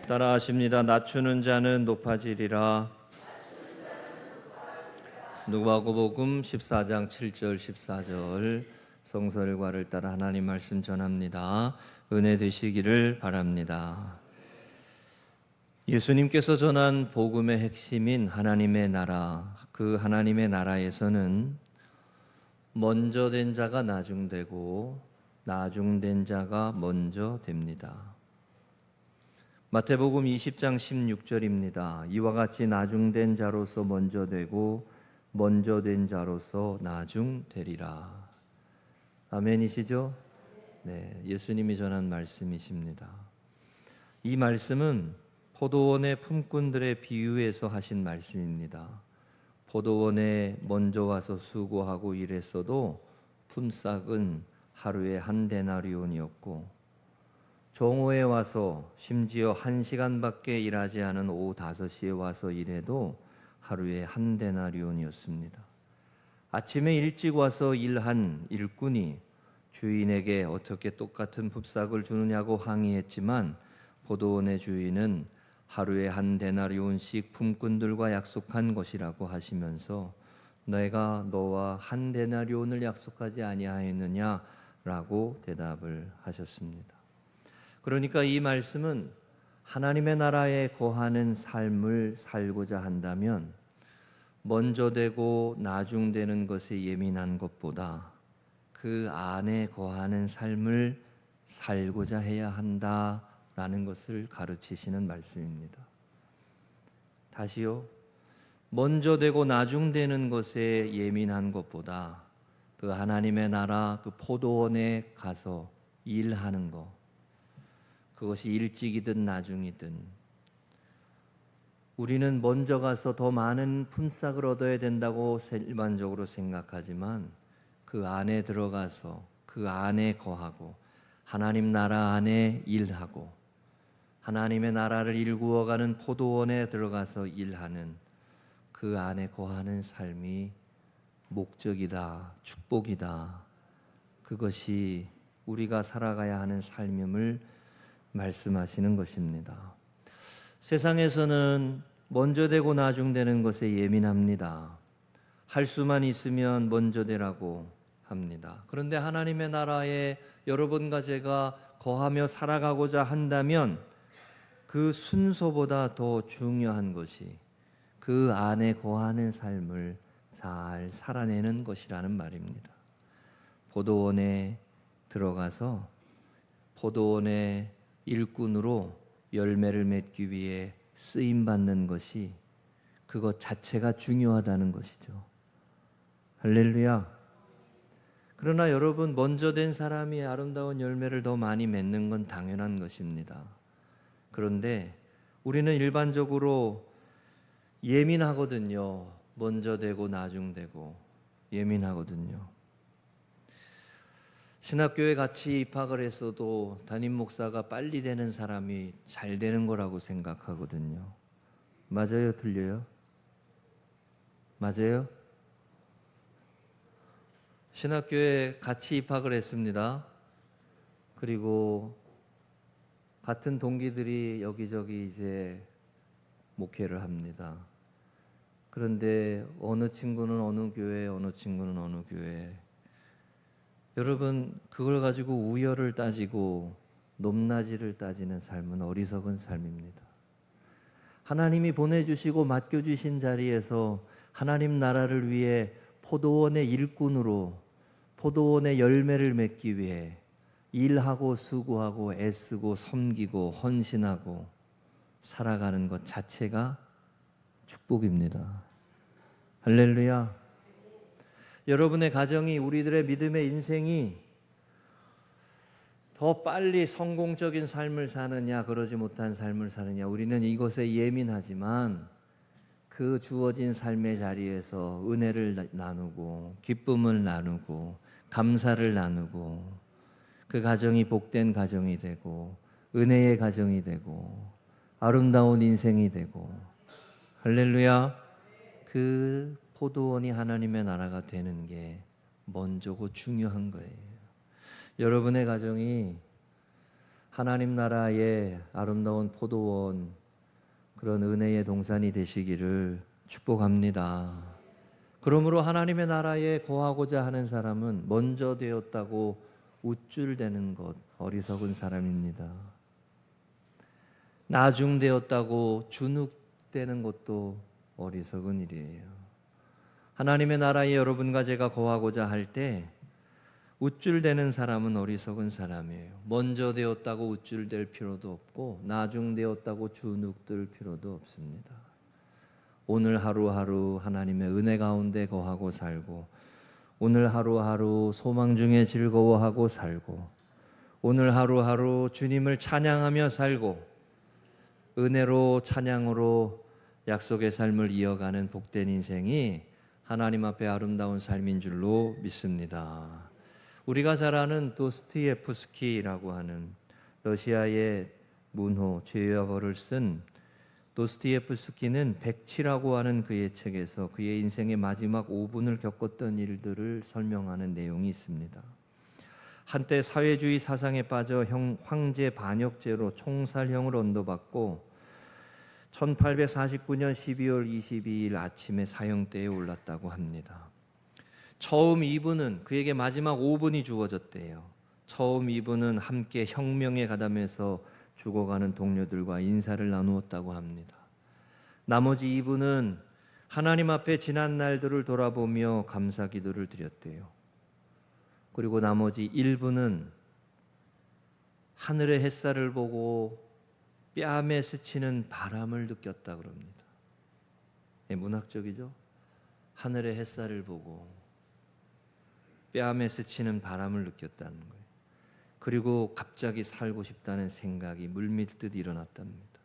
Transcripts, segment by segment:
따라하십니다. 낮추는 자는 높아지리라. 누가복음 14장 7절 14절 성서일과를 따라 하나님 말씀 전합니다. 은혜 되시기를 바랍니다. 예수님께서 전한 복음의 핵심인 하나님의 나라, 그 하나님의 나라에서는 먼저 된 자가 나중되고 나중된 자가 먼저 됩니다. 마태복음 20장 16절입니다. 이와 같이 나중된 자로서 먼저 되고 먼저 된 자로서 나중되리라. 아멘이시죠? 네, 예수님이 전한 말씀이십니다. 이 말씀은 포도원의 품꾼들의 비유에서 하신 말씀입니다. 포도원에 먼저 와서 수고하고 일했어도 품삯은 하루에 한 데나리온이었고 정오에 와서 심지어 1시간밖에 일하지 않은 오후 5시에 와서 일해도 하루에 한 데나리온이었습니다. 아침에 일찍 와서 일한 일꾼이 주인에게 어떻게 똑같은 품삯을 주느냐고 항의했지만 포도원의 주인은 하루에 한 데나리온씩 품꾼들과 약속한 것이라고 하시면서 내가 너와 한 데나리온을 약속하지 아니하였느냐라고 대답을 하셨습니다. 그러니까 이 말씀은 하나님의 나라에 거하는 삶을 살고자 한다면 먼저 되고 나중되는 것에 예민한 것보다 그 안에 거하는 삶을 살고자 해야 한다라는 것을 가르치시는 말씀입니다. 다시요. 먼저 되고 나중되는 것에 예민한 것보다 그 하나님의 나라, 그 포도원에 가서 일하는 것, 그것이 일찍이든 나중이든 우리는 먼저 가서 더 많은 품삯을 얻어야 된다고 일반적으로 생각하지만 그 안에 들어가서 그 안에 거하고 하나님 나라 안에 일하고 하나님의 나라를 일구어가는 포도원에 들어가서 일하는 그 안에 거하는 삶이 목적이다, 축복이다. 그것이 우리가 살아가야 하는 삶임을 말씀하시는 것입니다. 세상에서는 먼저 되고 나중되는 것에 예민합니다. 할 수만 있으면 먼저 되라고 합니다. 그런데 하나님의 나라에 여러분과 제가 거하며 살아가고자 한다면 그 순서보다 더 중요한 것이 그 안에 거하는 삶을 잘 살아내는 것이라는 말입니다. 포도원에 들어가서 포도원의 일꾼으로 열매를 맺기 위해 쓰임받는 것이 그것 자체가 중요하다는 것이죠. 할렐루야. 그러나 여러분, 먼저 된 사람이 아름다운 열매를 더 많이 맺는 건 당연한 것입니다. 그런데 우리는 일반적으로 예민하거든요. 먼저 되고 나중 되고 예민하거든요. 신학교에 같이 입학을 했어도 담임 목사가 빨리 되는 사람이 잘 되는 거라고 생각하거든요. 맞아요? 틀려요? 맞아요? 신학교에 같이 입학을 했습니다. 그리고 같은 동기들이 여기저기 이제 목회를 합니다. 그런데 어느 친구는 어느 교회, 어느 친구는 어느 교회. 여러분, 그걸 가지고 우열을 따지고 높낮이를 따지는 삶은 어리석은 삶입니다. 하나님이 보내주시고 맡겨주신 자리에서 하나님 나라를 위해 포도원의 일꾼으로 포도원의 열매를 맺기 위해 일하고 수고하고 애쓰고 섬기고 헌신하고 살아가는 것 자체가 축복입니다. 할렐루야. 여러분의 가정이, 우리들의 믿음의 인생이 더 빨리 성공적인 삶을 사느냐, 그러지 못한 삶을 사느냐, 우리는 이것에 예민하지만 그 주어진 삶의 자리에서 은혜를 나누고 기쁨을 나누고 감사를 나누고 그 가정이 복된 가정이 되고 은혜의 가정이 되고 아름다운 인생이 되고, 할렐루야. 그 포도원이 하나님의 나라가 되는 게 먼저고 중요한 거예요. 여러분의 가정이 하나님 나라의 아름다운 포도원, 그런 은혜의 동산이 되시기를 축복합니다. 그러므로 하나님의 나라에 거하고자 하는 사람은 먼저 되었다고 우쭐대는 것 어리석은 사람입니다. 나중되었다고 주눅대는 것도 어리석은 일이에요. 하나님의 나라에 여러분과 제가 거하고자 할 때 우쭐대는 사람은 어리석은 사람이에요. 먼저 되었다고 우쭐댈 필요도 없고 나중되었다고 주눅들 필요도 없습니다. 오늘 하루하루 하나님의 은혜 가운데 거하고 살고, 오늘 하루하루 소망 중에 즐거워하고 살고, 오늘 하루하루 주님을 찬양하며 살고, 은혜로 찬양으로 약속의 삶을 이어가는 복된 인생이 하나님 앞에 아름다운 삶인 줄로 믿습니다. 우리가 잘 아는 도스토옙스키라고 하는 러시아의 문호 죄와벌을 쓴 도스토옙스키는 백치라고 하는 그의 책에서 그의 인생의 마지막 5분을 겪었던 일들을 설명하는 내용이 있습니다. 한때 사회주의 사상에 빠져 황제 반역죄로 총살형을 언도받고 1849년 12월 22일 아침에 사형대에 올랐다고 합니다. 처음 2분은 그에게 마지막 5분이 주어졌대요. 처음 2분은 함께 혁명에 가담해서 죽어가는 동료들과 인사를 나누었다고 합니다. 나머지 2분은 하나님 앞에 지난 날들을 돌아보며 감사 기도를 드렸대요. 그리고 나머지 1분은 하늘의 햇살을 보고 뺨에 스치는 바람을 느꼈다 그럽니다. 문학적이죠? 하늘의 햇살을 보고 뺨에 스치는 바람을 느꼈다는 거예요. 그리고 갑자기 살고 싶다는 생각이 물밀듯 일어났답니다.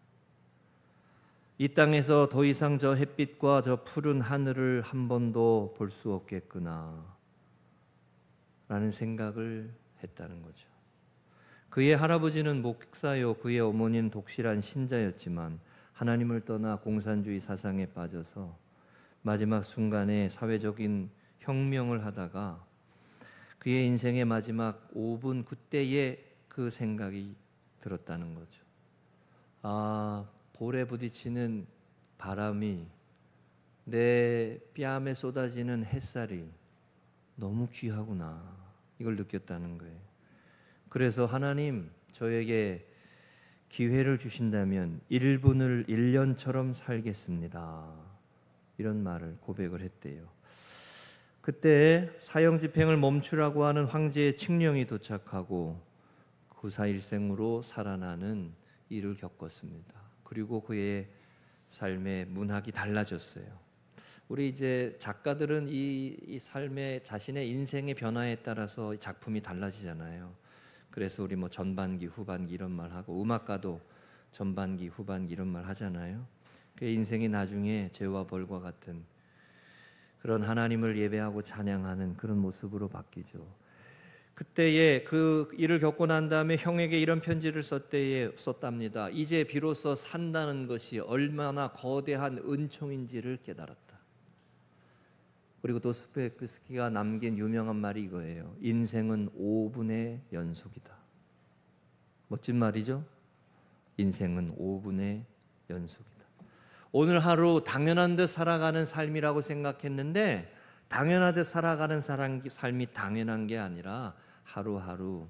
이 땅에서 더 이상 저 햇빛과 저 푸른 하늘을 한 번도 볼 수 없겠구나 라는 생각을 했다는 거죠. 그의 할아버지는 목사요, 그의 어머니는 독실한 신자였지만 하나님을 떠나 공산주의 사상에 빠져서 마지막 순간에 사회적인 혁명을 하다가 그의 인생의 마지막 5분 그때에 그 생각이 들었다는 거죠. 아, 볼에 부딪히는 바람이, 내 뺨에 쏟아지는 햇살이 너무 귀하구나, 이걸 느꼈다는 거예요. 그래서 하나님, 저에게 기회를 주신다면 1분을 1년처럼 살겠습니다, 이런 말을 고백을 했대요. 그때 사형 집행을 멈추라고 하는 황제의 칙령이 도착하고 구사일생으로 살아나는 일을 겪었습니다. 그리고 그의 삶의 문학이 달라졌어요. 우리 이제 작가들은 이 삶의 자신의 인생의 변화에 따라서 작품이 달라지잖아요. 그래서 우리 뭐 전반기, 후반기 이런 말 하고, 음악가도 전반기, 후반기 이런 말 하잖아요. 그 인생이 나중에 죄와 벌과 같은 그런 하나님을 예배하고 찬양하는 그런 모습으로 바뀌죠. 그때에 그 일을 겪고 난 다음에 형에게 이런 편지를 썼답니다. 이제 비로소 산다는 것이 얼마나 거대한 은총인지를 깨달았다. 그리고 도스토옙스키가 남긴 유명한 말이 이거예요. 인생은 5분의 연속이다. 멋진 말이죠? 인생은 5분의 연속이다. 오늘 하루 당연한 듯 살아가는 삶이라고 생각했는데, 당연한 듯 살아가는 삶이 당연한 게 아니라 하루하루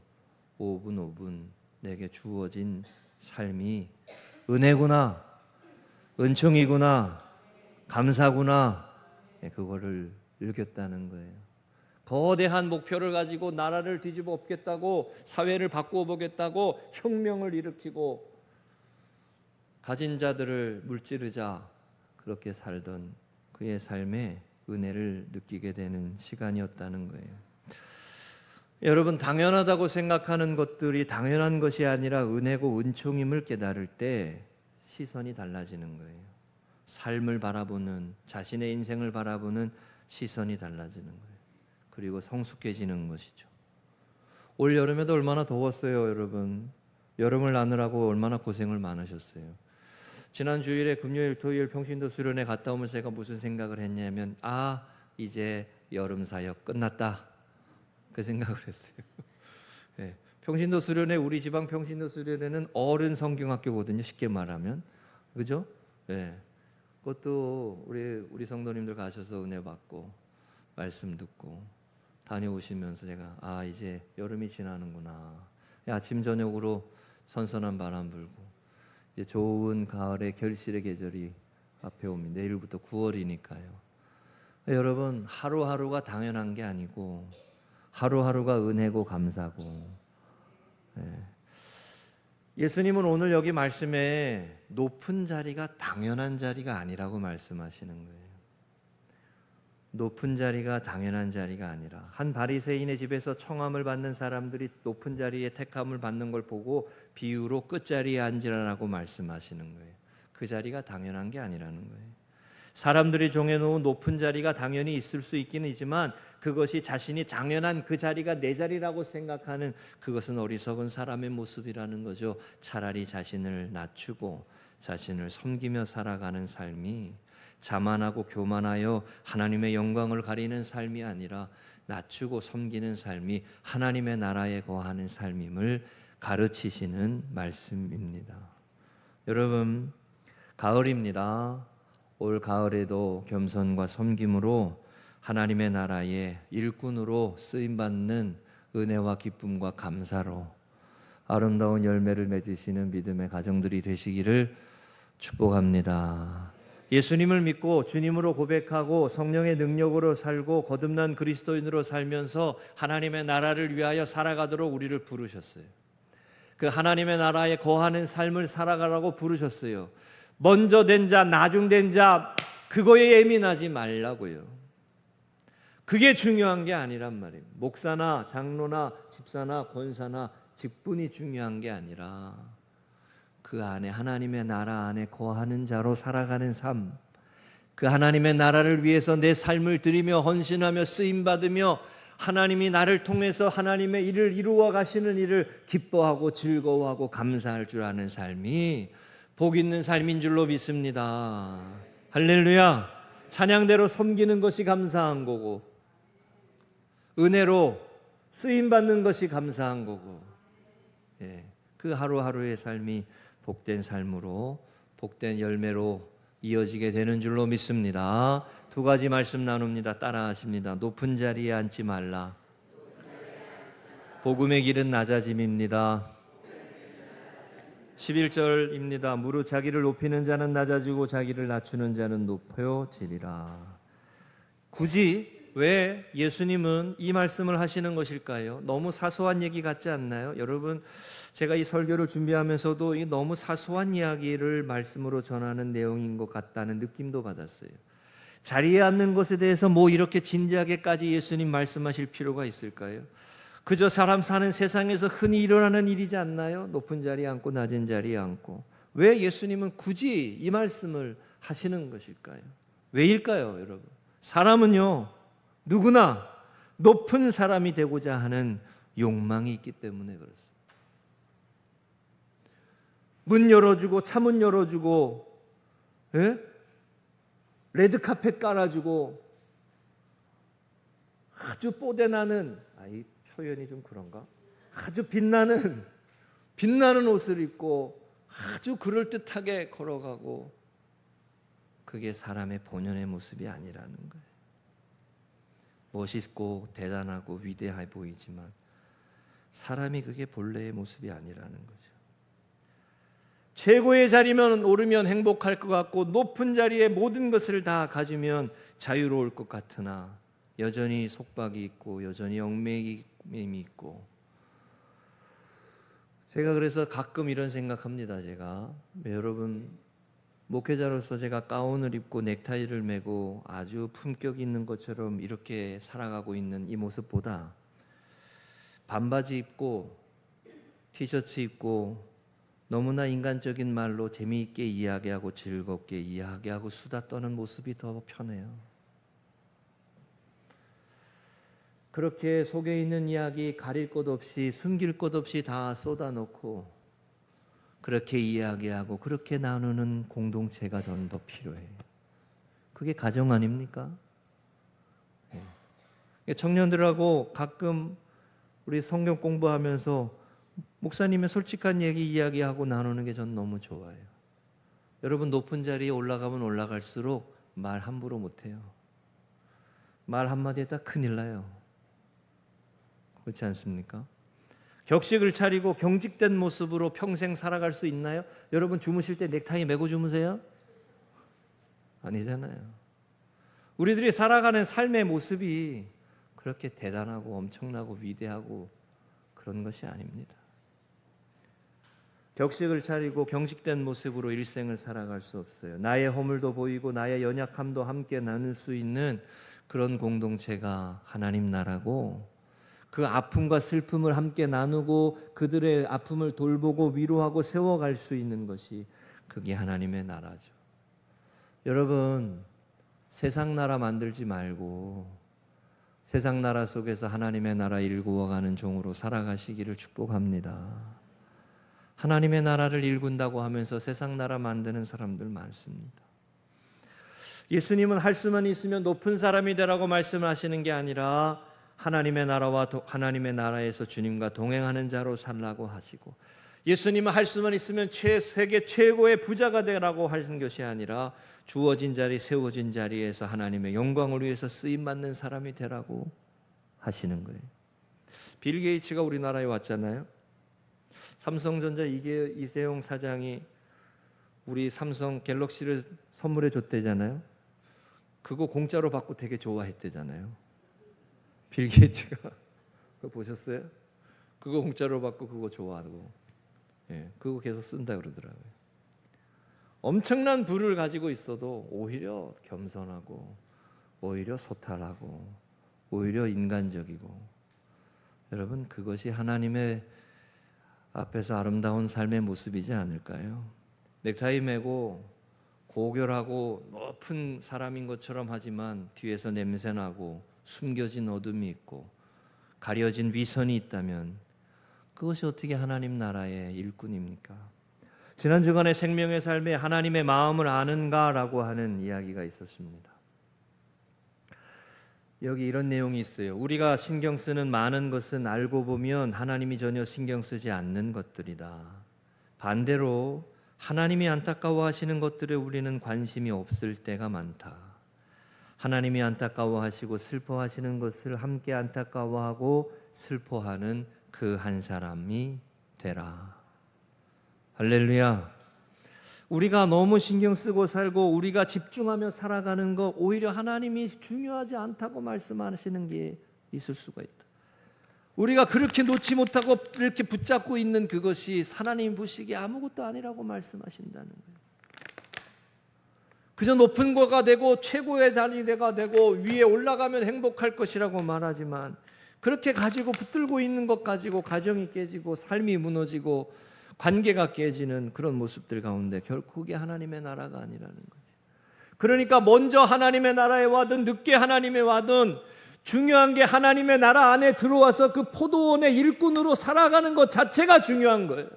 5분 5분 내게 주어진 삶이 은혜구나, 은총이구나, 감사구나, 그거를 느꼈다는 거예요. 거대한 목표를 가지고 나라를 뒤집어 엎겠다고, 사회를 바꾸어 보겠다고, 혁명을 일으키고 가진 자들을 물찌르자 그렇게 살던 그의 삶에 은혜를 느끼게 되는 시간이었다는 거예요. 여러분, 당연하다고 생각하는 것들이 당연한 것이 아니라 은혜고 은총임을 깨달을 때 시선이 달라지는 거예요. 삶을 바라보는, 자신의 인생을 바라보는 시선이 달라지는 거예요. 그리고 성숙해지는 것이죠. 올 여름에도 얼마나 더웠어요, 여러분. 여름을 나느라고 얼마나 고생을 많으셨어요. 지난 주일에 금요일, 토요일 평신도 수련회 갔다 오면서 제가 무슨 생각을 했냐면, 이제 여름 사역 끝났다, 그 생각을 했어요. 네, 평신도 수련회, 우리 지방 평신도 수련회는 어른 성경학교거든요. 쉽게 말하면, 그죠? 예. 그것도 우리 성도님들 가셔서 은혜 받고 말씀 듣고 다녀오시면서 제가 이제 여름이 지나는구나. 아침 저녁으로 선선한 바람 불고 이제 좋은 가을의 결실의 계절이 앞에 옵니다. 내일부터 9월이니까요. 여러분, 하루하루가 당연한 게 아니고 하루하루가 은혜고 감사고. 예수님은 오늘 여기 말씀에 높은 자리가 당연한 자리가 아니라고 말씀하시는 거예요. 높은 자리가 당연한 자리가 아니라, 한 바리새인의 집에서 청함을 받는 사람들이 높은 자리에 택함을 받는 걸 보고 비유로 끝자리에 앉으라라고 말씀하시는 거예요. 그 자리가 당연한 게 아니라는 거예요. 사람들이 정해놓은 높은 자리가 당연히 있을 수 있기는 있지만 그것이 자신이 당연한 그 자리가 내 자리라고 생각하는, 그것은 어리석은 사람의 모습이라는 거죠. 차라리 자신을 낮추고 자신을 섬기며 살아가는 삶이, 자만하고 교만하여 하나님의 영광을 가리는 삶이 아니라 낮추고 섬기는 삶이 하나님의 나라에 거하는 삶임을 가르치시는 말씀입니다. 여러분, 가을입니다. 올 가을에도 겸손과 섬김으로 하나님의 나라의 일꾼으로 쓰임받는 은혜와 기쁨과 감사로 아름다운 열매를 맺으시는 믿음의 가정들이 되시기를 축복합니다. 예수님을 믿고 주님으로 고백하고 성령의 능력으로 살고 거듭난 그리스도인으로 살면서 하나님의 나라를 위하여 살아가도록 우리를 부르셨어요. 그 하나님의 나라에 거하는 삶을 살아가라고 부르셨어요. 먼저 된 자, 나중된 자, 그거에 예민하지 말라고요. 그게 중요한 게 아니란 말이에요. 목사나 장로나 집사나 권사나 직분이 중요한 게 아니라 그 안에 하나님의 나라 안에 거하는 자로 살아가는 삶, 그 하나님의 나라를 위해서 내 삶을 드리며 헌신하며 쓰임받으며 하나님이 나를 통해서 하나님의 일을 이루어 가시는 일을 기뻐하고 즐거워하고 감사할 줄 아는 삶이 복 있는 삶인 줄로 믿습니다. 할렐루야. 찬양대로 섬기는 것이 감사한 거고, 은혜로 쓰임받는 것이 감사한 거고, 그 하루하루의 삶이 복된 삶으로, 복된 열매로 이어지게 되는 줄로 믿습니다. 두 가지 말씀 나눕니다. 따라 하십니다. 높은 자리에 앉지 말라. 복음의 길은 낮아짐입니다. 11절입니다. 무릇 자기를 높이는 자는 낮아지고 자기를 낮추는 자는 높여지리라. 굳이 왜 예수님은 이 말씀을 하시는 것일까요? 너무 사소한 얘기 같지 않나요? 여러분, 제가 이 설교를 준비하면서도 이 너무 사소한 이야기를 말씀으로 전하는 내용인 것 같다는 느낌도 받았어요. 자리에 앉는 것에 대해서 뭐 이렇게 진지하게까지 예수님 말씀하실 필요가 있을까요? 그저 사람 사는 세상에서 흔히 일어나는 일이지 않나요? 높은 자리에 앉고 낮은 자리에 앉고. 왜 예수님은 굳이 이 말씀을 하시는 것일까요? 왜일까요, 여러분? 사람은요, 누구나 높은 사람이 되고자 하는 욕망이 있기 때문에 그렇습니다. 문 열어주고 차문 열어주고, 레드카펫 깔아주고, 아주 뽀대나는, 이 표현이 좀 그런가? 아주 빛나는 옷을 입고 아주 그럴듯하게 걸어가고, 그게 사람의 본연의 모습이 아니라는 거예요. 멋있고 대단하고 위대해 보이지만 사람이 그게 본래의 모습이 아니라는 거죠. 최고의 자리면 오르면 행복할 것 같고 높은 자리에 모든 것을 다 가지면 자유로울 것 같으나 여전히 속박이 있고 여전히 얽매임이 있고, 제가 그래서 가끔 이런 생각합니다. 제가 여러분, 목회자로서 제가 가운을 입고 넥타이를 메고 아주 품격 있는 것처럼 이렇게 살아가고 있는 이 모습보다 반바지 입고 티셔츠 입고 너무나 인간적인 말로 재미있게 이야기하고 즐겁게 이야기하고 수다 떠는 모습이 더 편해요. 그렇게 속에 있는 이야기 가릴 것 없이 숨길 것 없이 다 쏟아놓고 그렇게 이야기하고 그렇게 나누는 공동체가 저는 더 필요해요. 그게 가정 아닙니까? 청년들하고 가끔 우리 성경 공부하면서 목사님의 솔직한 이야기하고 나누는 게 전 너무 좋아요. 여러분, 높은 자리에 올라가면 올라갈수록 말 함부로 못해요. 말 한마디 했다 큰일 나요. 그렇지 않습니까? 격식을 차리고 경직된 모습으로 평생 살아갈 수 있나요? 여러분, 주무실 때 넥타이 메고 주무세요? 아니잖아요. 우리들이 살아가는 삶의 모습이 그렇게 대단하고 엄청나고 위대하고 그런 것이 아닙니다. 격식을 차리고 경직된 모습으로 일생을 살아갈 수 없어요. 나의 허물도 보이고 나의 연약함도 함께 나눌 수 있는 그런 공동체가 하나님 나라고, 그 아픔과 슬픔을 함께 나누고 그들의 아픔을 돌보고 위로하고 세워갈 수 있는 것이 그게 하나님의 나라죠. 여러분, 세상 나라 만들지 말고 세상 나라 속에서 하나님의 나라 일구어가는 종으로 살아가시기를 축복합니다. 하나님의 나라를 일군다고 하면서 세상 나라 만드는 사람들 많습니다. 예수님은 할 수만 있으면 높은 사람이 되라고 말씀하시는 게 아니라 하나님의 나라와 하나님의 나라에서 주님과 동행하는 자로 살라고 하시고, 예수님은 할 수만 있으면 세계 최고의 부자가 되라고 하시는 것이 아니라 주어진 자리, 세워진 자리에서 하나님의 영광을 위해서 쓰임받는 사람이 되라고 하시는 거예요. 빌 게이츠가 우리나라에 왔잖아요. 삼성전자 이재용 사장이 우리 삼성 갤럭시를 선물해 줬대잖아요. 그거 공짜로 받고 되게 좋아했대잖아요. 빌 게이츠가 그거 보셨어요? 그거 공짜로 받고 그거 좋아하고, 그거 계속 쓴다 그러더라고요. 엄청난 부를 가지고 있어도 오히려 겸손하고, 오히려 소탈하고, 오히려 인간적이고, 여러분, 그것이 하나님의 앞에서 아름다운 삶의 모습이지 않을까요? 넥타이 매고 고결하고 높은 사람인 것처럼 하지만 뒤에서 냄새나고 숨겨진 어둠이 있고 가려진 위선이 있다면 그것이 어떻게 하나님 나라의 일꾼입니까? 지난 주간에 생명의 삶에 하나님의 마음을 아는가라고 하는 이야기가 있었습니다. 여기 이런 내용이 있어요. 우리가 신경 쓰는 많은 것은 알고 보면 하나님이 전혀 신경 쓰지 않는 것들이다. 반대로 하나님이 안타까워하시는 것들에 우리는 관심이 없을 때가 많다. 하나님이 안타까워하시고 슬퍼하시는 것을 함께 안타까워하고 슬퍼하는 그 한 사람이 되라. 할렐루야. 우리가 너무 신경 쓰고 살고 우리가 집중하며 살아가는 것, 오히려 하나님이 중요하지 않다고 말씀하시는 게 있을 수가 있다. 우리가 그렇게 놓지 못하고 이렇게 붙잡고 있는 그것이 하나님 보시기에 아무것도 아니라고 말씀하신다는 거예요. 그저 높은 거가 되고 최고의 자리가 되고 위에 올라가면 행복할 것이라고 말하지만, 그렇게 가지고 붙들고 있는 것 가지고 가정이 깨지고 삶이 무너지고 관계가 깨지는 그런 모습들 가운데 결코 그게 하나님의 나라가 아니라는 거지. 그러니까 먼저 하나님의 나라에 와든 늦게 하나님에 와든 중요한 게 하나님의 나라 안에 들어와서 그 포도원의 일꾼으로 살아가는 것 자체가 중요한 거예요.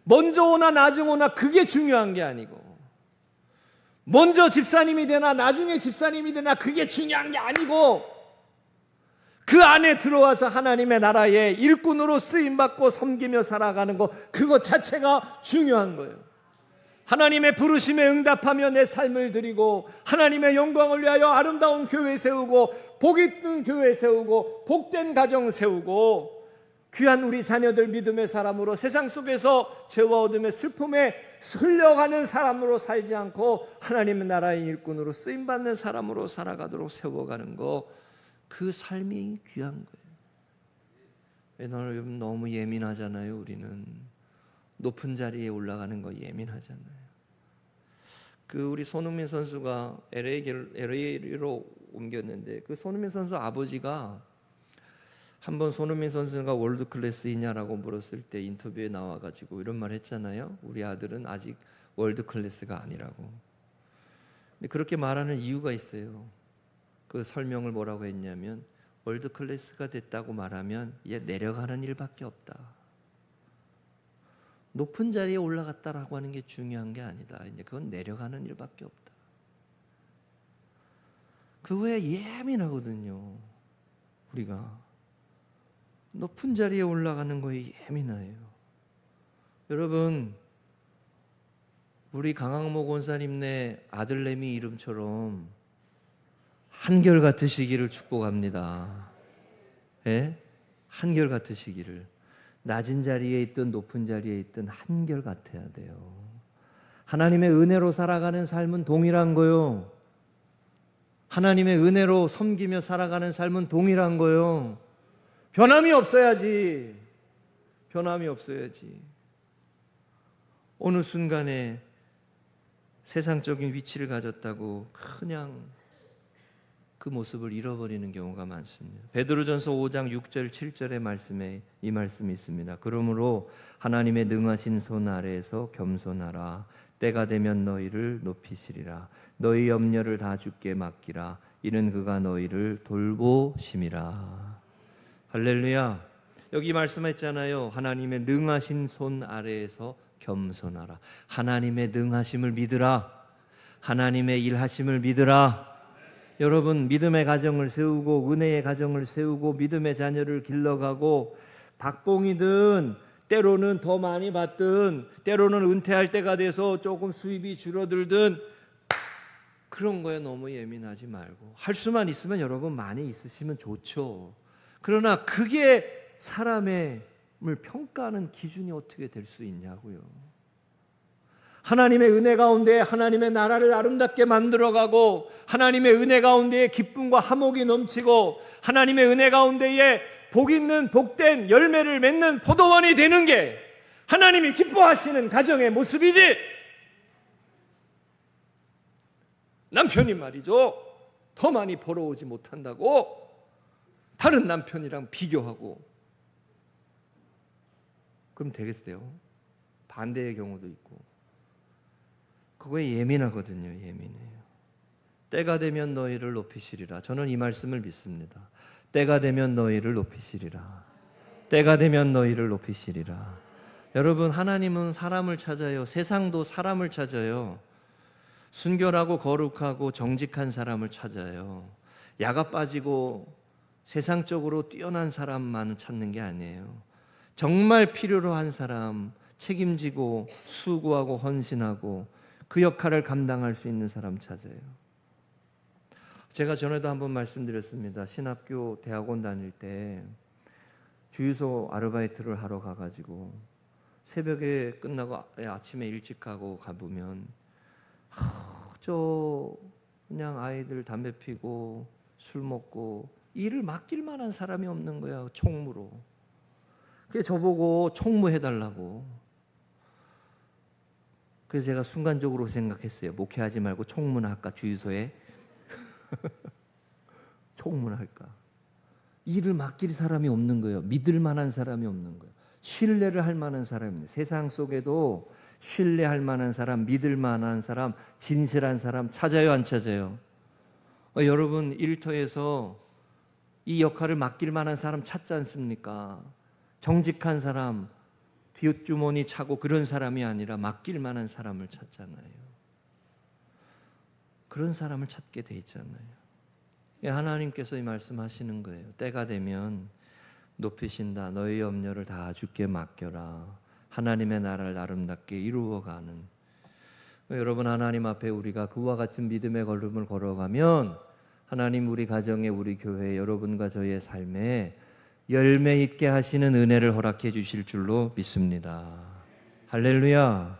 먼저 오나 나중 오나 그게 중요한 게 아니고, 먼저 집사님이 되나 나중에 집사님이 되나 그게 중요한 게 아니고, 그 안에 들어와서 하나님의 나라의 일꾼으로 쓰임받고 섬기며 살아가는 것, 그것 자체가 중요한 거예요. 하나님의 부르심에 응답하며 내 삶을 드리고 하나님의 영광을 위하여 아름다운 교회 세우고 복 있는 교회 세우고 복된 가정 세우고 귀한 우리 자녀들 믿음의 사람으로 세상 속에서 죄와 어둠의 슬픔에 흘려가는 사람으로 살지 않고 하나님의 나라의 일꾼으로 쓰임받는 사람으로 살아가도록 세워가는 것, 그 삶이 귀한 거예요. 여러분, 너무 예민하잖아요. 우리는 높은 자리에 올라가는 거 예민하잖아요. 우리 손흥민 선수가 LA로 옮겼는데, 그 손흥민 선수 아버지가 한번 손흥민 선수가 월드 클래스이냐라고 물었을 때 인터뷰에 나와가지고 이런 말 했잖아요. 우리 아들은 아직 월드 클래스가 아니라고. 근데 그렇게 말하는 이유가 있어요. 그 설명을 뭐라고 했냐면, 월드 클래스가 됐다고 말하면 얘 내려가는 일밖에 없다. 높은 자리에 올라갔다라고 하는 게 중요한 게 아니다. 이제 그건 내려가는 일밖에 없다. 그거에 예민하거든요. 우리가 높은 자리에 올라가는 거에 예민해요. 여러분, 우리 강학모 권사님네 아들내미 이름처럼 한결같으시기를 축복합니다. 예? 한결같으시기를. 낮은 자리에 있든 높은 자리에 있든 한결같아야 돼요. 하나님의 은혜로 살아가는 삶은 동일한 거요. 하나님의 은혜로 섬기며 살아가는 삶은 동일한 거요. 변함이 없어야지. 변함이 없어야지. 어느 순간에 세상적인 위치를 가졌다고 그냥 그 모습을 잃어버리는 경우가 많습니다. 베드로전서 5장 6절 7절의 말씀에 이 말씀이 있습니다. 그러므로 하나님의 능하신 손 아래에서 겸손하라. 때가 되면 너희를 높이시리라. 너희 염려를 다 주께 맡기라. 이는 그가 너희를 돌보심이라. 할렐루야. 여기 말씀했잖아요. 하나님의 능하신 손 아래에서 겸손하라. 하나님의 능하심을 믿으라. 하나님의 일하심을 믿으라. 여러분, 믿음의 가정을 세우고 은혜의 가정을 세우고 믿음의 자녀를 길러가고 박봉이든 때로는 더 많이 받든 때로는 은퇴할 때가 돼서 조금 수입이 줄어들든 그런 거에 너무 예민하지 말고 할 수만 있으면 여러분 많이 있으시면 좋죠. 그러나 그게 사람을 평가하는 기준이 어떻게 될 수 있냐고요. 하나님의 은혜 가운데 하나님의 나라를 아름답게 만들어가고 하나님의 은혜 가운데에 기쁨과 화목이 넘치고 하나님의 은혜 가운데에 복 있는 복된 열매를 맺는 포도원이 되는 게 하나님이 기뻐하시는 가정의 모습이지. 남편이 말이죠, 더 많이 벌어오지 못한다고 다른 남편이랑 비교하고 그럼 되겠어요? 반대의 경우도 있고. 그거에 예민하거든요. 예민해요. 때가 되면 너희를 높이시리라. 저는 이 말씀을 믿습니다. 때가 되면 너희를 높이시리라. 때가 되면 너희를 높이시리라. 여러분, 하나님은 사람을 찾아요. 세상도 사람을 찾아요. 순결하고 거룩하고 정직한 사람을 찾아요. 야가 빠지고 세상적으로 뛰어난 사람만 찾는 게 아니에요. 정말 필요로 한 사람, 책임지고 수고하고 헌신하고 그 역할을 감당할 수 있는 사람 찾아요. 제가 전에도 한번 말씀드렸습니다. 신학교 대학원 다닐 때 주유소 아르바이트를 하러 가가지고 새벽에 끝나고 아침에 일찍 가보면 저 그냥 아이들 담배 피고 술 먹고 일을 맡길 만한 사람이 없는 거야. 총무로. 그래서 저보고 총무해달라고. 그래서 제가 순간적으로 생각했어요. 목회하지 말고 총무나 할까, 주유소에. 총무나 할까. 일을 맡길 사람이 없는 거예요. 믿을 만한 사람이 없는 거예요. 신뢰를 할 만한 사람이 없는 거예요. 세상 속에도 신뢰할 만한 사람, 믿을 만한 사람, 진실한 사람 찾아요, 안 찾아요? 여러분, 일터에서 이 역할을 맡길 만한 사람 찾지 않습니까? 정직한 사람, 뒷주머니 차고 그런 사람이 아니라 맡길 만한 사람을 찾잖아요. 그런 사람을 찾게 돼 있잖아요. 하나님께서 이 말씀하시는 거예요. 때가 되면 높이신다. 너희 염려를 다 주께 맡겨라. 하나님의 나라를 아름답게 이루어가는. 여러분, 하나님 앞에 우리가 그와 같은 믿음의 걸음을 걸어가면 하나님 우리 가정에, 우리 교회에, 여러분과 저희의 삶에 열매 있게 하시는 은혜를 허락해 주실 줄로 믿습니다. 할렐루야.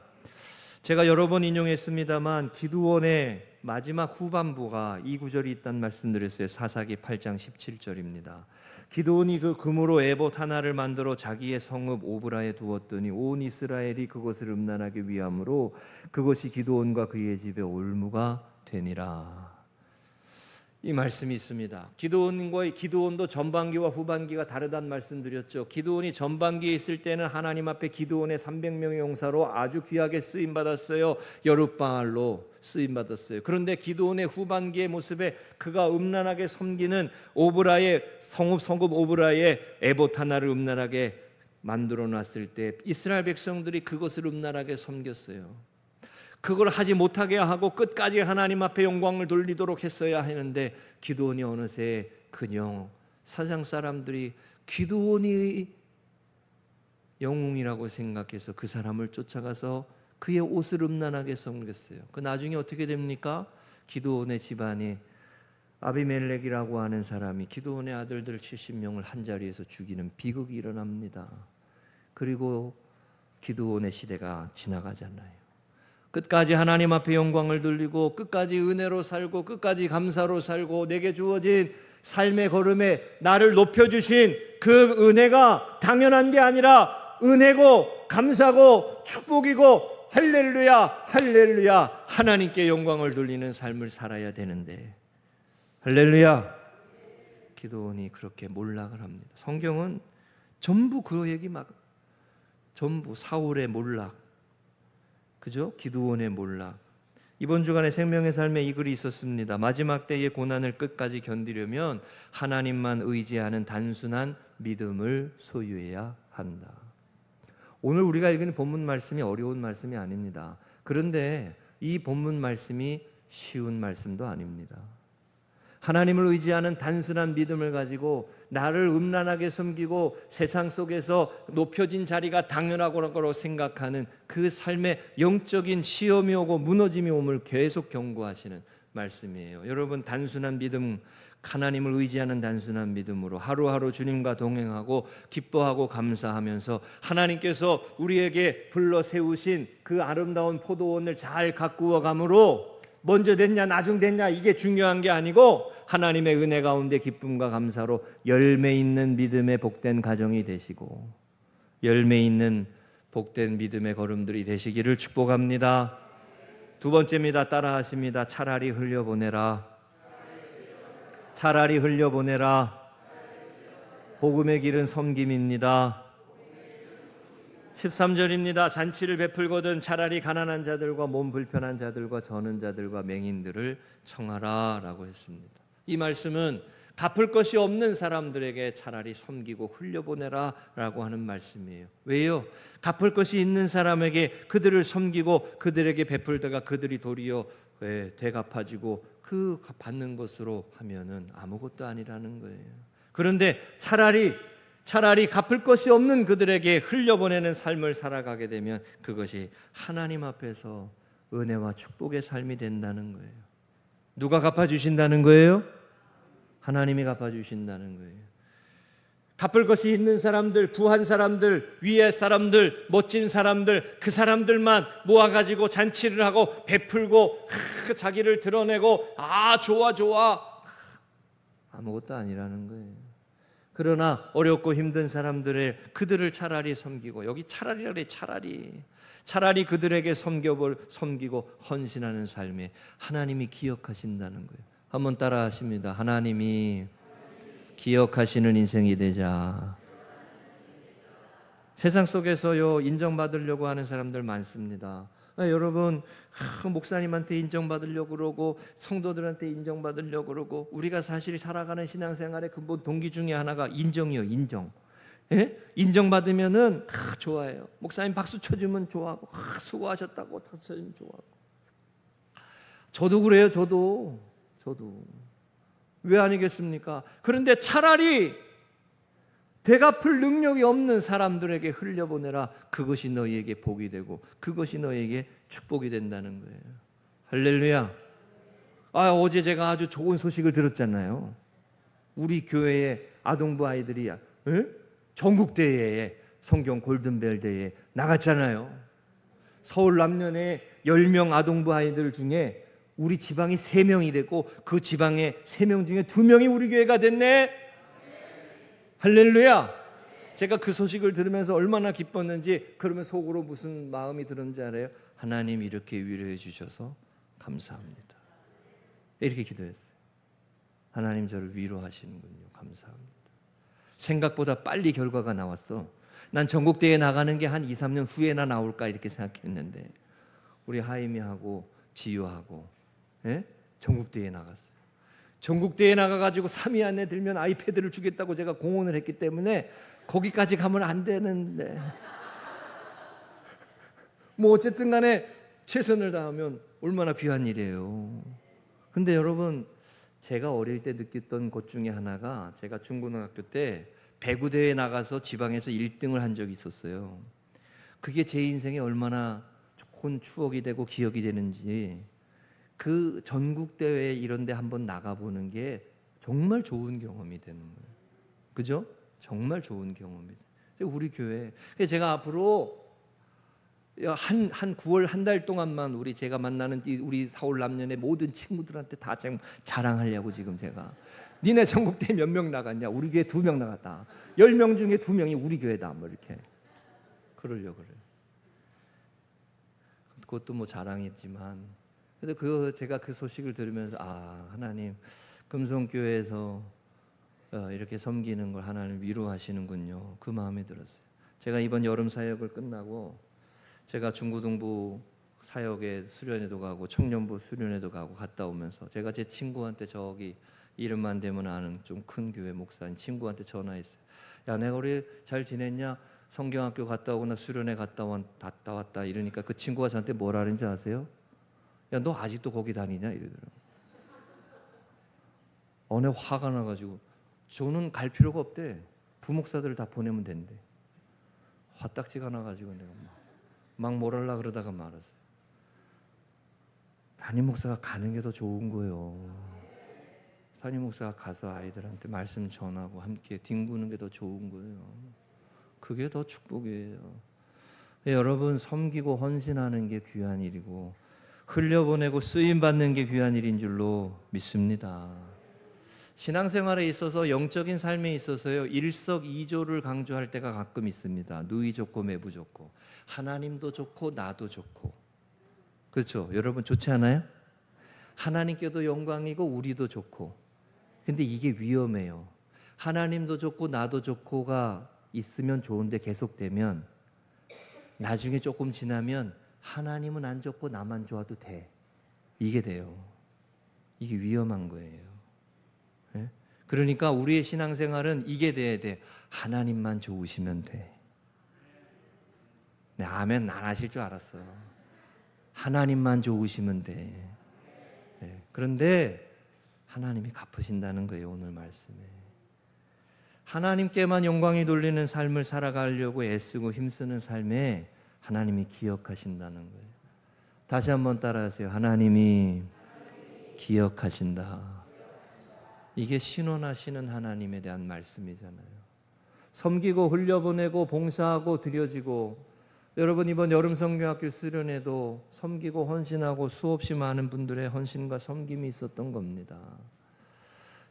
제가 여러 번 인용했습니다만 기드온의 마지막 후반부가 이 구절이 있다는 말씀드렸어요. 사사기 8장 17절입니다. 기드온이 그 금으로 에봇 하나를 만들어 자기의 성읍 오브라에 두었더니 온 이스라엘이 그것을 음란하기 위함으로 그것이 기드온과 그의 집에 올무가 되니라. 이 말씀이 있습니다. 기드온도 전반기와 후반기가 다르다는 말씀드렸죠. 기드온이 전반기에 있을 때는 하나님 앞에 기드온의 300명의 용사로 아주 귀하게 쓰임받았어요. 여룻바알로 쓰임받았어요. 그런데 기드온의 후반기의 모습에 그가 음란하게 섬기는 오브라의 성읍 오브라의 에봇 하나를 음란하게 만들어 놨을 때 이스라엘 백성들이 그것을 음란하게 섬겼어요. 그걸 하지 못하게 하고 끝까지 하나님 앞에 영광을 돌리도록 했어야 하는데 기드온이 어느새 그냥 사상 사람들이 기드온이 영웅이라고 생각해서 그 사람을 쫓아가서 그의 옷을 음란하게 섬겼어요. 그 나중에 어떻게 됩니까? 기드온의 집안이 아비멜렉이라고 하는 사람이 기드온의 아들들 70명을 한 자리에서 죽이는 비극이 일어납니다. 그리고 기드온의 시대가 지나가잖아요. 끝까지 하나님 앞에 영광을 돌리고 끝까지 은혜로 살고 끝까지 감사로 살고 내게 주어진 삶의 걸음에 나를 높여주신 그 은혜가 당연한 게 아니라 은혜고 감사고 축복이고 할렐루야 할렐루야 하나님께 영광을 돌리는 삶을 살아야 되는데 할렐루야 기드온이 그렇게 몰락을 합니다. 성경은 전부 그 얘기 전부 사울의 몰락, 그죠? 기드온의 몰락. 이번 주간에 생명의 삶에 이 글이 있었습니다. 마지막 때의 고난을 끝까지 견디려면 하나님만 의지하는 단순한 믿음을 소유해야 한다. 오늘 우리가 읽은 본문 말씀이 어려운 말씀이 아닙니다. 그런데 이 본문 말씀이 쉬운 말씀도 아닙니다. 하나님을 의지하는 단순한 믿음을 가지고 나를 음란하게 섬기고 세상 속에서 높여진 자리가 당연하고 생각하는 그 삶의 영적인 시험이 오고 무너짐이 옴을 계속 경고하시는 말씀이에요. 여러분, 단순한 믿음, 하나님을 의지하는 단순한 믿음으로 하루하루 주님과 동행하고 기뻐하고 감사하면서 하나님께서 우리에게 불러 세우신 그 아름다운 포도원을 잘 가꾸어 감으로 먼저 됐냐 나중 됐냐 이게 중요한 게 아니고 하나님의 은혜 가운데 기쁨과 감사로 열매 있는 믿음의 복된 가정이 되시고 열매 있는 복된 믿음의 걸음들이 되시기를 축복합니다. 두 번째입니다. 따라하십니다. 차라리 흘려보내라. 차라리 흘려보내라. 복음의 길은 섬김입니다. 13절입니다. 잔치를 베풀거든 차라리 가난한 자들과 몸 불편한 자들과 저는 자들과 맹인들을 청하라 라고 했습니다. 이 말씀은 갚을 것이 없는 사람들에게 차라리 섬기고 흘려보내라 라고 하는 말씀이에요. 왜요? 갚을 것이 있는 사람에게 그들을 섬기고 그들에게 베풀다가 그들이 도리어 되갚아지고 그 받는 것으로 하면은 아무것도 아니라는 거예요. 그런데 차라리 갚을 것이 없는 그들에게 흘려보내는 삶을 살아가게 되면 그것이 하나님 앞에서 은혜와 축복의 삶이 된다는 거예요. 누가 갚아주신다는 거예요? 하나님이 갚아주신다는 거예요. 갚을 것이 있는 사람들, 부한 사람들, 위의 사람들, 멋진 사람들, 그 사람들만 모아가지고 잔치를 하고 베풀고 자기를 드러내고 좋아 아무것도 아니라는 거예요. 그러나 어렵고 힘든 사람들의 그들을 차라리 섬기고 여기 차라리라 그래. 차라리 그들에게 섬기고 헌신하는 삶에 하나님이 기억하신다는 거예요. 한번 따라하십니다. 하나님이 기억하시는 인생이 되자. 세상 속에서요 인정받으려고 하는 사람들 많습니다. 여러분 목사님한테 인정받으려고 그러고 성도들한테 인정받으려고 그러고 우리가 사실 살아가는 신앙생활의 근본 동기 중에 하나가 인정이요. 인정. 예? 인정받으면은 좋아해요. 목사님 박수 쳐주면 좋아하고 수고하셨다고 박수 쳐주면 좋아하고. 저도 그래요. 저도 왜 아니겠습니까? 그런데 차라리 되갚을 능력이 없는 사람들에게 흘려보내라. 그것이 너희에게 복이 되고 그것이 너희에게 축복이 된다는 거예요. 할렐루야. 어제 제가 아주 좋은 소식을 들었잖아요. 우리 교회의 아동부 아이들이 전국대회에 성경 골든벨 대회에 나갔잖아요. 서울 남년에 10명 아동부 아이들 중에 우리 지방이 3명이 됐고 그 지방에 3명 중에 2명이 우리 교회가 됐네. 할렐루야. 제가 그 소식을 들으면서 얼마나 기뻤는지 그러면 속으로 무슨 마음이 들었는지 알아요? 하나님 이렇게 위로해 주셔서 감사합니다. 이렇게 기도했어요. 하나님 저를 위로하시는군요. 감사합니다. 생각보다 빨리 결과가 나왔어. 난 전국대회에 나가는 게 한 2, 3년 후에나 나올까 이렇게 생각했는데 우리 하임이하고 지유하고 전국대회에 나갔어요. 전국대회에 나가가지고 3위 안에 들면 아이패드를 주겠다고 제가 공언을 했기 때문에 거기까지 가면 안 되는데 어쨌든 간에 최선을 다하면 얼마나 귀한 일이에요. 근데 여러분 제가 어릴 때 느꼈던 것 중에 하나가 제가 중고등학교 때 배구 대회 나가서 지방에서 1등을 한 적이 있었어요. 그게 제 인생에 얼마나 좋은 추억이 되고 기억이 되는지, 그 전국 대회 이런 데 한번 나가보는 게 정말 좋은 경험이 되는 거예요. 그죠? 정말 좋은 경험이. 우리 교회. 제가 앞으로 한 9월 한 달 동안만 제가 만나는 우리 서울 남녀의 모든 친구들한테 다 자랑하려고 지금 제가, 니네 전국대 몇 명 나갔냐? 우리 교회 2명 나갔다. 10명 중에 2명이 우리 교회다. 뭐 이렇게 그러려고 그래요. 그것도 뭐 자랑이지만, 그래도 제가 그 소식을 들으면서 하나님 금송교회에서 이렇게 섬기는 걸 하나님 위로하시는군요. 그 마음이 들었어요. 제가 이번 여름 사역을 끝나고 제가 중고등부 사역에 수련회도 가고 청년부 수련회도 가고 갔다 오면서 제가 제 친구한테, 저기 이름만 대면 아는 좀 큰 교회 목사인 친구한테 전화했어요. 야, 내가 우리 잘 지냈냐? 성경학교 갔다 오고 나 수련회 갔다 왔다 이러니까 그 친구가 저한테 뭐라 하는지 아세요? 야, 너 아직도 거기 다니냐? 이러더라고요. 내가 화가 나가지고, 저는 갈 필요가 없대. 부목사들을 다 보내면 된대. 화딱지가 나가지고 내가 막 뭐랄라 그러다가 말았어요. 담임 목사가 가는 게 더 좋은 거예요. 담임 목사가 가서 아이들한테 말씀 전하고 함께 뒹구는 게 더 좋은 거예요. 그게 더 축복이에요. 여러분, 섬기고 헌신하는 게 귀한 일이고 흘려보내고 쓰임받는 게 귀한 일인 줄로 믿습니다. 신앙생활에 있어서, 영적인 삶에 있어서요, 일석이조를 강조할 때가 가끔 있습니다. 누이 좋고 매부 좋고, 하나님도 좋고 나도 좋고. 그렇죠? 여러분, 좋지 않아요? 하나님께도 영광이고 우리도 좋고. 근데 이게 위험해요. 하나님도 좋고 나도 좋고가 있으면 좋은데 계속되면 나중에 조금 지나면 하나님은 안 좋고 나만 좋아도 돼. 이게 돼요. 이게 위험한 거예요. 네? 그러니까 우리의 신앙생활은 이게 돼야 돼. 하나님만 좋으시면 돼. 네, 아멘 안 하실 줄 알았어요. 하나님만 좋으시면 돼. 네, 그런데 하나님이 갚으신다는 거예요. 오늘 말씀에 하나님께만 영광이 돌리는 삶을 살아가려고 애쓰고 힘쓰는 삶에 하나님이 기억하신다는 거예요. 다시 한번 따라하세요. 하나님이 기억하신다. 이게 신원하시는 하나님에 대한 말씀이잖아요. 섬기고 흘려보내고 봉사하고 드려지고, 여러분 이번 여름 성경학교 수련회도 섬기고 헌신하고 수없이 많은 분들의 헌신과 섬김이 있었던 겁니다.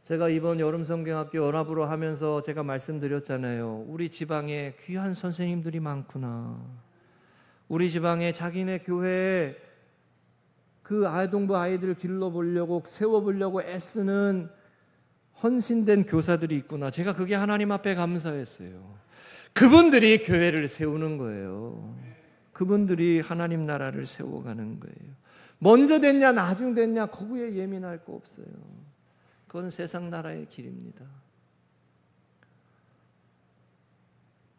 제가 이번 여름 성경학교 연합으로 하면서 제가 말씀드렸잖아요. 우리 지방에 귀한 선생님들이 많구나. 우리 지방에 자기네 교회에 그 아동부 아이들 길러보려고 세워보려고 애쓰는 헌신된 교사들이 있구나. 제가 그게 하나님 앞에 감사했어요. 그분들이 교회를 세우는 거예요. 그분들이 하나님 나라를 세워가는 거예요. 먼저 됐냐 나중 됐냐 거기에 예민할 거 없어요. 그건 세상 나라의 길입니다.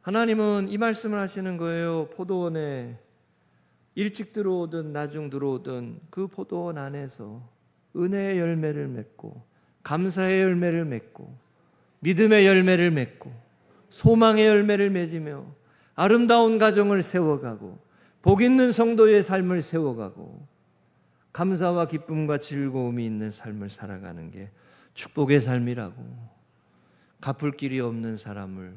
하나님은 이 말씀을 하시는 거예요. 포도원에 일찍 들어오든 나중 들어오든 그 포도원 안에서 은혜의 열매를 맺고 감사의 열매를 맺고 믿음의 열매를 맺고 소망의 열매를 맺으며 아름다운 가정을 세워가고 복 있는 성도의 삶을 세워가고 감사와 기쁨과 즐거움이 있는 삶을 살아가는 게 축복의 삶이라고. 갚을 길이 없는 사람을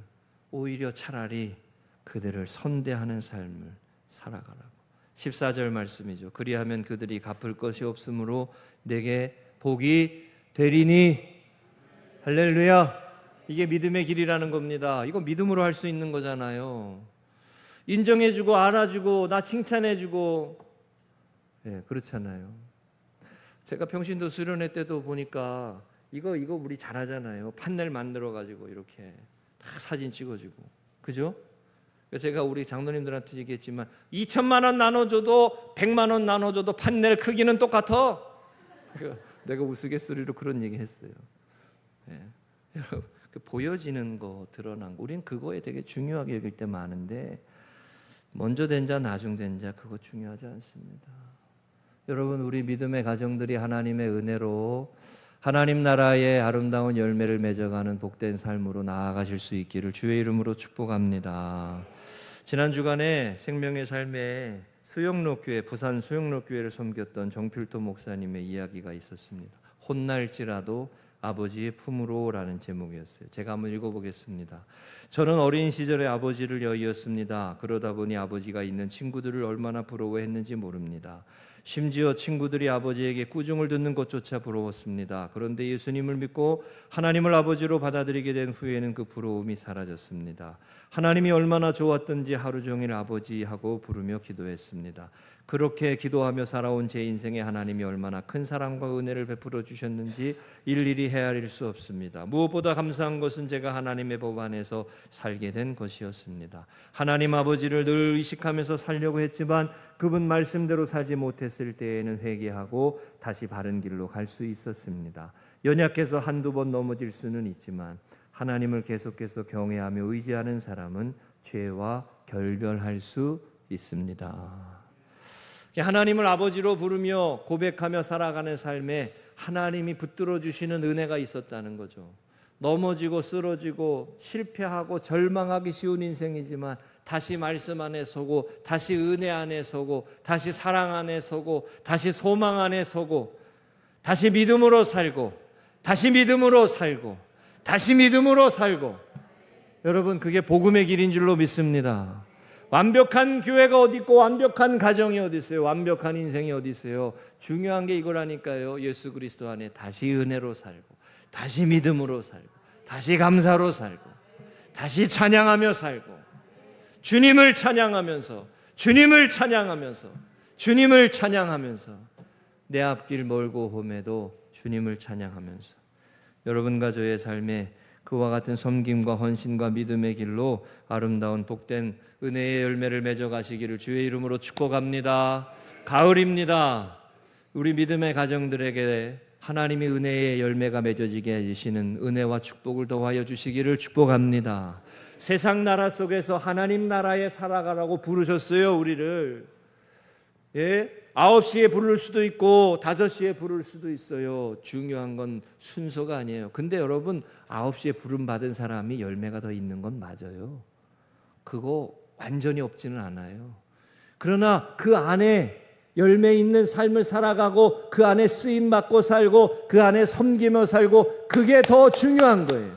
오히려 차라리 그들을 선대하는 삶을 살아가라고. 14절 말씀이죠. 그리하면 그들이 갚을 것이 없으므로 내게 복이 되리니. 할렐루야. 이게 믿음의 길이라는 겁니다. 이거 믿음으로 할 수 있는 거잖아요. 인정해주고 알아주고 나 칭찬해주고, 그렇잖아요. 제가 평신도 수련회 때도 보니까 이거 우리 잘하잖아요. 판넬 만들어 가지고 이렇게 다 사진 찍어주고, 그죠? 제가 우리 장로님들한테 얘기했지만 2천만 원 나눠줘도 100만 원 나눠줘도 판넬 크기는 똑같아. 내가 우스갯소리로 그런 얘기했어요. 여러분, 보여지는 거, 드러난 거, 우리는 그거에 되게 중요하게 여길 때 많은데 먼저 된 자 나중 된 자 그거 중요하지 않습니다. 여러분, 우리 믿음의 가정들이 하나님의 은혜로 하나님 나라의 아름다운 열매를 맺어가는 복된 삶으로 나아가실 수 있기를 주의 이름으로 축복합니다. 지난 주간에 생명의 삶에 수영로교회, 부산 수영로교회를 섬겼던 정필도 목사님의 이야기가 있었습니다. 혼날지라도 아버지의 품으로라는 제목이었어요. 제가 한번 읽어보겠습니다. 저는 어린 시절에 아버지를 여의었습니다. 그러다 보니 아버지가 있는 친구들을 얼마나 부러워했는지 모릅니다. 심지어 친구들이 아버지에게 꾸중을 듣는 것조차 부러웠습니다. 그런데 예수님을 믿고 하나님을 아버지로 받아들이게 된 후에는 그 부러움이 사라졌습니다. 하나님이 얼마나 좋았던지 하루 종일 아버지하고 부르며 기도했습니다. 그렇게 기도하며 살아온 제 인생에 하나님이 얼마나 큰 사랑과 은혜를 베풀어 주셨는지 일일이 헤아릴 수 없습니다. 무엇보다 감사한 것은 제가 하나님의 법 안에서 살게 된 것이었습니다. 하나님 아버지를 늘 의식하면서 살려고 했지만 그분 말씀대로 살지 못했을 때에는 회개하고 다시 바른 길로 갈 수 있었습니다. 연약해서 한두 번 넘어질 수는 있지만 하나님을 계속해서 경외하며 의지하는 사람은 죄와 결별할 수 있습니다. 하나님을 아버지로 부르며 고백하며 살아가는 삶에 하나님이 붙들어 주시는 은혜가 있었다는 거죠. 넘어지고 쓰러지고 실패하고 절망하기 쉬운 인생이지만 다시 말씀 안에 서고 다시 은혜 안에 서고 다시 사랑 안에 서고 다시 소망 안에 서고 다시 믿음으로 살고 다시 믿음으로 살고 다시 믿음으로 살고, 여러분 그게 복음의 길인 줄로 믿습니다. 완벽한 교회가 어디 있고 완벽한 가정이 어디 있어요? 완벽한 인생이 어디 있어요? 중요한 게 이거라니까요. 예수 그리스도 안에 다시 은혜로 살고 다시 믿음으로 살고 다시 감사로 살고 다시 찬양하며 살고 주님을 찬양하면서 주님을 찬양하면서 주님을 찬양하면서 내 앞길 멀고 험해도 주님을 찬양하면서 여러분과 저의 삶에 그와 같은 섬김과 헌신과 믿음의 길로 아름다운 복된 은혜의 열매를 맺어가시기를 주의 이름으로 축복합니다. 가을입니다. 우리 믿음의 가정들에게 하나님의 은혜의 열매가 맺어지게 해주시는 은혜와 축복을 더하여 주시기를 축복합니다. 세상 나라 속에서 하나님 나라에 살아가라고 부르셨어요, 우리를. 9시에 부를 수도 있고 5시에 부를 수도 있어요. 중요한 건 순서가 아니에요. 근데 여러분 9시에 부름받은 사람이 열매가 더 있는 건 맞아요. 그거 완전히 없지는 않아요. 그러나 그 안에 열매 있는 삶을 살아가고 그 안에 쓰임받고 살고 그 안에 섬기며 살고, 그게 더 중요한 거예요.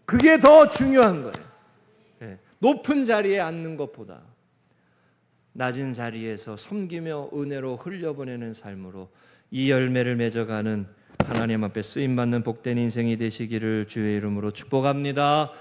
그게 더 중요한 거예요. 높은 자리에 앉는 것보다 낮은 자리에서 섬기며 은혜로 흘려보내는 삶으로 이 열매를 맺어가는 하나님 앞에 쓰임받는 복된 인생이 되시기를 주의 이름으로 축복합니다.